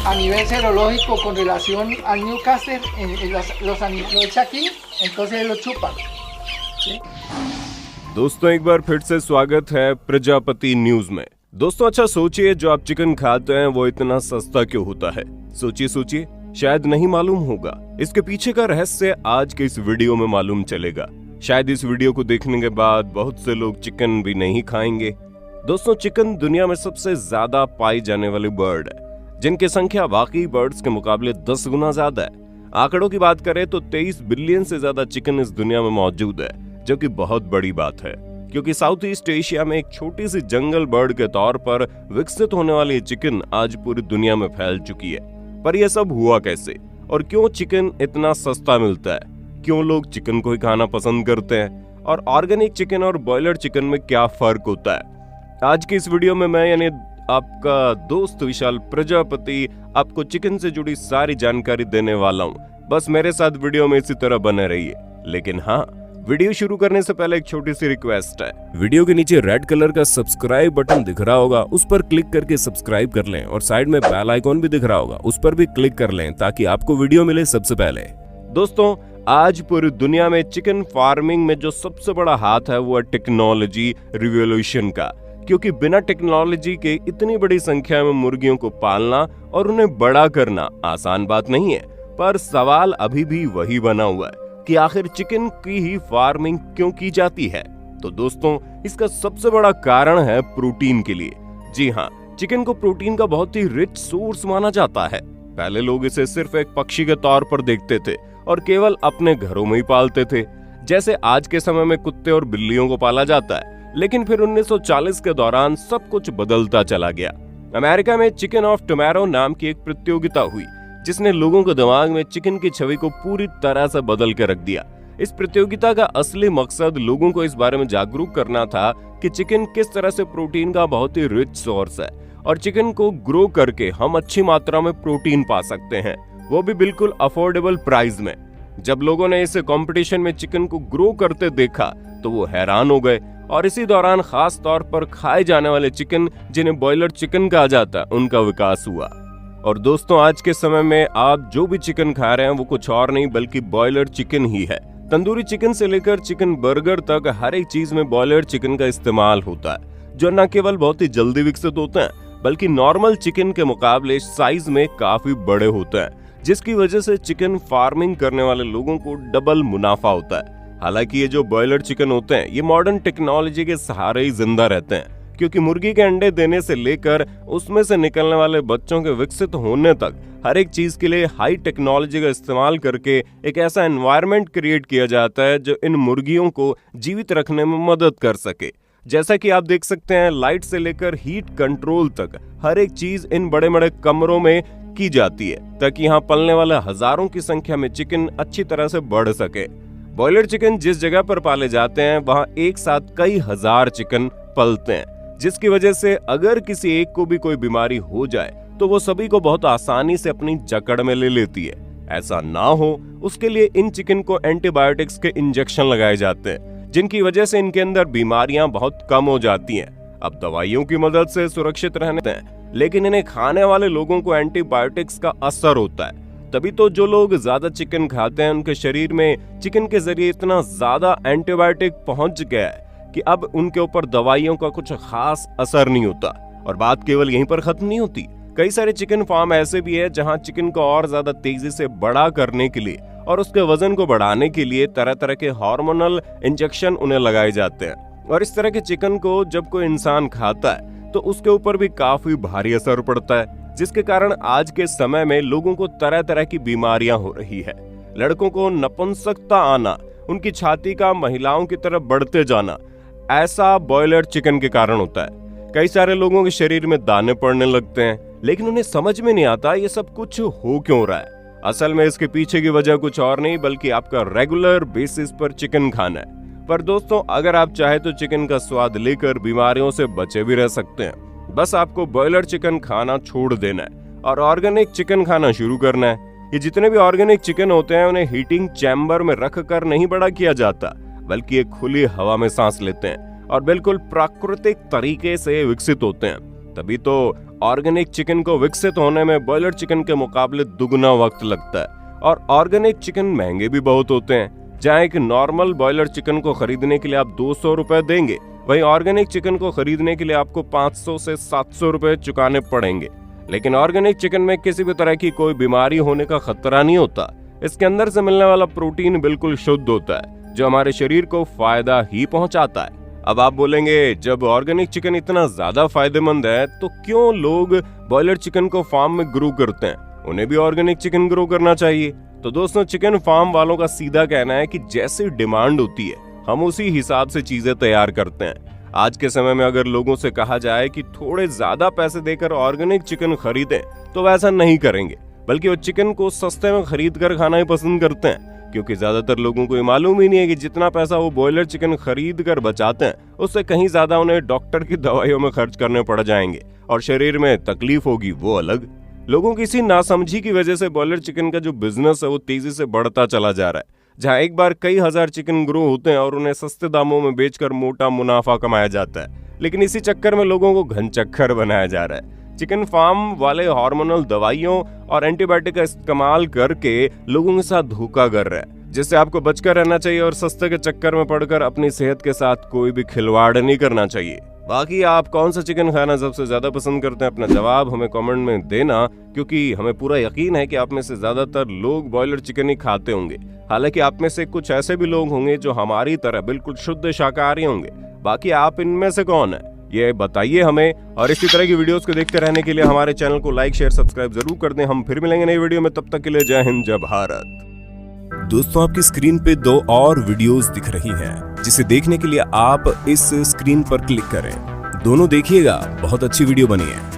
a nivel serológico con relación al Newcastle, lo echa aquí, entonces lo chupa. ¿Sí? दोस्तों एक बार फिर से स्वागत है प्रजापति न्यूज में। दोस्तों अच्छा सोचिए, जो आप चिकन खाते हैं वो इतना सस्ता क्यों होता है? सोचिए शायद नहीं मालूम होगा। इसके पीछे का रहस्य आज के इस वीडियो में मालूम चलेगा। शायद इस वीडियो को देखने के बाद बहुत से लोग चिकन भी नहीं खाएंगे। दोस्तों चिकन दुनिया में सबसे ज्यादा पाई जाने वाली बर्ड है, जिनकी संख्या बाकी बर्ड्स के मुकाबले 10 गुना ज्यादा है। आंकड़ों की बात करें तो 23 बिलियन से ज्यादा चिकन इस दुनिया में मौजूद है, जो कि बहुत बड़ी बात है, क्योंकि साउथ ईस्ट एशिया में एक छोटी सी जंगल बर्ड के तौर पर विकसित होने वाली चिकन आज पूरी दुनिया में फैल चुकी है। पर यह सब हुआ कैसे और क्यों चिकन इतना सस्ता मिलता है? क्यों लोग चिकन को ही खाना पसंद करते हैं? और ऑर्गेनिक चिकन और बॉयलर चिकन में क्या फर्क होता है? आज की इस वीडियो में मैं यानी आपका दोस्त विशाल प्रजापति आपको चिकन से जुड़ी सारी जानकारी देने वाला हूँ। बस मेरे साथ वीडियो में इसी तरह बने रहिए। लेकिन हाँ, वीडियो शुरू करने से पहले एक छोटी सी रिक्वेस्ट है। वीडियो के नीचे रेड कलर का सब्सक्राइब बटन दिख रहा होगा, उस पर क्लिक करके सब्सक्राइब कर लें और साइड में बेल आइकॉन भी दिख रहा होगा, उस पर भी क्लिक कर लें ताकि आपको वीडियो मिले सबसे पहले। दोस्तों आज पूरी दुनिया में चिकन फार्मिंग में जो सबसे बड़ा हाथ है वो है टेक्नोलॉजी रिवॉल्यूशन का, क्योंकि बिना टेक्नोलॉजी के इतनी बड़ी संख्या में मुर्गियों को पालना और उन्हें बड़ा करना आसान बात नहीं है। पर सवाल अभी भी वही बना हुआ है कि आखिर चिकन की ही फार्मिंग क्यों की जाती है? तो दोस्तों इसका सबसे बड़ा कारण है प्रोटीन के लिए। जी हाँ, चिकन को प्रोटीन का बहुत ही रिच सोर्स माना जाता है। पहले लोग इसे सिर्फ एक पक्षी के तौर पर देखते थे और केवल अपने घरों में ही पालते थे, जैसे आज के समय में कुत्ते और बिल्लियों को पाला जाता है। लेकिन फिर 1940 के दौरान सब कुछ बदलता चला गया। अमेरिका में चिकन ऑफ टुमारो नाम की एक प्रतियोगिता हुई, जिसने लोगों के दिमाग में चिकन की छवि को पूरी तरह से बदल के रख दिया। इस प्रतियोगिता का असली मकसद लोगों को इस बारे में जागरूक करना था कि चिकन किस तरह से प्रोटीन का बहुत ही रिच सोर्स है और चिकन को ग्रो करके हम अच्छी मात्रा में प्रोटीन पा सकते हैं, वो भी बिल्कुल अफोर्डेबल प्राइस में। जब लोगों ने इसे कंपटीशन में चिकन को ग्रो करते देखा तो वो हैरान हो गए और इसी दौरान खास तौर पर खाए जाने वाले चिकन, जिन्हें बॉयलर चिकन कहा जाता है, उनका विकास हुआ। और दोस्तों आज के समय में आप जो भी चिकन खा रहे हैं वो कुछ और नहीं बल्कि बॉयलर चिकन ही है। तंदूरी चिकन से लेकर चिकन बर्गर तक हर एक चीज में बॉयलर चिकन का इस्तेमाल होता है, जो न केवल बहुत ही जल्दी विकसित होते हैं बल्कि नॉर्मल चिकन के मुकाबले साइज में काफी बड़े होते हैं, जिसकी वजह से चिकन फार्मिंग करने वाले लोगों को डबल मुनाफा होता है। हालांकि ये जो बॉयलर चिकन होते हैं ये मॉडर्न टेक्नोलॉजी के सहारे ही जिंदा रहते हैं, क्योंकि मुर्गी के अंडे देने से लेकर उसमें से निकलने वाले बच्चों के विकसित होने तक हर एक चीज के लिए हाई टेक्नोलॉजी का इस्तेमाल करके एक ऐसा एनवायरनमेंट क्रिएट किया जाता है जो इन मुर्गियों को जीवित रखने में मदद कर सके। जैसा कि आप देख सकते हैं, लाइट से लेकर हीट कंट्रोल तक हर एक चीज इन बड़े बड़े कमरों में की जाती है, ताकि यहाँ पलने वाले हजारों की संख्या में चिकन अच्छी तरह से बढ़ सके। बॉयलर चिकन जिस जगह पर पाले जाते हैं वहाँ एक साथ कई हजार चिकन पलते हैं, जिसकी वजह से अगर किसी एक को भी कोई बीमारी हो जाए तो वो सभी को बहुत आसानी से अपनी जकड़ में ले लेती है। ऐसा ना हो उसके लिए इन चिकन को एंटीबायोटिक्स के इंजेक्शन लगाए जाते हैं, जिनकी वजह से इनके अंदर बीमारियां बहुत कम हो जाती हैं। अब दवाइयों की मदद से सुरक्षित रहने हैं, लेकिन इन्हें खाने वाले लोगों को एंटीबायोटिक्स का असर होता है। तभी तो जो लोग ज्यादा चिकन खाते हैं उनके शरीर में चिकन के जरिए इतना ज्यादा एंटीबायोटिक पहुंच गया है कि अब उनके ऊपर दवाइयों का कुछ खास असर नहीं होता। और बात केवल यहीं पर खत्म नहीं होती। कई सारे चिकन फार्म ऐसे भी है जहां चिकन को और ज्यादा तेजी से बड़ा करने के लिए और उसके वजन को बढ़ाने के लिए तरह तरह के हार्मोनल इंजेक्शन उन्हें लगाए जाते हैं। और इस तरह के चिकन को जब कोई इंसान खाता है तो उसके ऊपर भी काफी भारी असर पड़ता है, जिसके कारण आज के समय में लोगों को तरह तरह की बीमारियां हो रही है। लड़कों को नपुंसकता आना, उनकी छाती का महिलाओं की तरफ बढ़ते जाना, ऐसा बॉयलर चिकन के कारण होता है। कई सारे लोगों के शरीर में दाने पड़ने लगते हैं, लेकिन उन्हें समझ में नहीं आता ये सब कुछ हो क्यों रहा है। असल में इसके पीछे की वजह कुछ और नहीं बल्कि आपका रेगुलर बेसिस पर चिकन खाना है। पर दोस्तों अगर आप चाहे तो चिकन का स्वाद लेकर बीमारियों से बचे भी रह सकते हैं। बस आपको बॉयलर चिकन खाना छोड़ देना है और ऑर्गेनिक चिकन खाना शुरू करना है। ये जितने भी ऑर्गेनिक चिकन होते हैं उन्हें हीटिंग चैम्बर में रख कर नहीं बड़ा किया जाता, बल्कि ये खुली हवा में सांस लेते हैं और बिल्कुल प्राकृतिक तरीके से विकसित होते हैं। तभी तो ऑर्गेनिक चिकन को विकसित होने में ब्रॉयलर चिकन के मुकाबले दुगना वक्त लगता है और ऑर्गेनिक चिकन महंगे भी बहुत होते हैं। जहां एक नॉर्मल ब्रॉयलर चिकन को खरीदने के लिए आप 200 रुपए देंगे, वहीं ऑर्गेनिक चिकन को खरीदने के लिए आपको 500 से 700 रुपए चुकाने पड़ेंगे। लेकिन ऑर्गेनिक चिकन में किसी भी तरह की कोई बीमारी होने का खतरा नहीं होता। इसके अंदर से मिलने वाला प्रोटीन बिल्कुल शुद्ध होता है, जो हमारे शरीर को फायदा ही पहुंचाता है। अब आप बोलेंगे, जब ऑर्गेनिक चिकन इतना ज्यादा फायदेमंद है तो क्यों लोग ब्रॉयलर चिकन को फार्म में ग्रो करते हैं? उन्हें भी ऑर्गेनिक चिकन ग्रो करना चाहिए। तो दोस्तों, चिकन फार्म वालों का सीधा कहना है कि जैसी डिमांड होती है हम उसी हिसाब से चीजें तैयार करते हैं। आज के समय में अगर लोगों से कहा जाए कि थोड़े ज्यादा पैसे देकर ऑर्गेनिक चिकन खरीदें, तो वैसा नहीं करेंगे, बल्कि वो चिकन को सस्ते में खरीद कर खाना ही पसंद करते हैं। क्योंकि ज्यादातर लोगों को ये मालूम ही नहीं है कि जितना पैसा वो ब्रॉयलर चिकन खरीद कर बचाते हैं, उससे कहीं ज्यादा उन्हें डॉक्टर की दवाइयों में खर्च करने पड़ जाएंगे और शरीर में तकलीफ होगी वो अलग। लोगों की इसी नासमझी की वजह से ब्रॉयलर चिकन का जो बिजनेस है वो तेजी से बढ़ता चला जा रहा है। जहां एक बार कई हजार चिकन ग्रो होते हैं और उन्हें सस्ते दामों में बेचकर मोटा मुनाफा कमाया जाता है, लेकिन इसी चक्कर में लोगों को घनचक्कर बनाया जा रहा है। चिकन फार्म वाले हार्मोनल दवाइयों और एंटीबायोटिक का इस्तेमाल करके लोगों के साथ धोखा कर रहा है, जिससे आपको बचकर रहना चाहिए और सस्ते के चक्कर में पड़कर अपनी सेहत के साथ कोई भी खिलवाड़ नहीं करना चाहिए। बाकी आप कौन सा चिकन खाना सबसे ज्यादा पसंद करते हैं, अपना जवाब हमें कमेंट में देना, क्योंकि हमें पूरा यकीन है कि आप में से ज्यादातर लोग ब्रॉयलर चिकन ही खाते होंगे। हालांकि आप में से कुछ ऐसे भी लोग होंगे जो हमारी तरह बिल्कुल शुद्ध शाकाहारी होंगे। बाकी आप इनमें से कौन है, ये बताइए हमें। और इसी तरह की वीडियोस को देखते रहने के लिए हमारे चैनल को लाइक, शेयर, सब्सक्राइब जरूर कर दें। हम फिर मिलेंगे नई वीडियो में, तब तक के लिए जय हिंद, जय भारत। दोस्तों, आपकी स्क्रीन पे 2 और वीडियोस दिख रही हैं, जिसे देखने के लिए आप इस स्क्रीन पर क्लिक करें। दोनों देखिएगा, बहुत अच्छी वीडियो बनी है।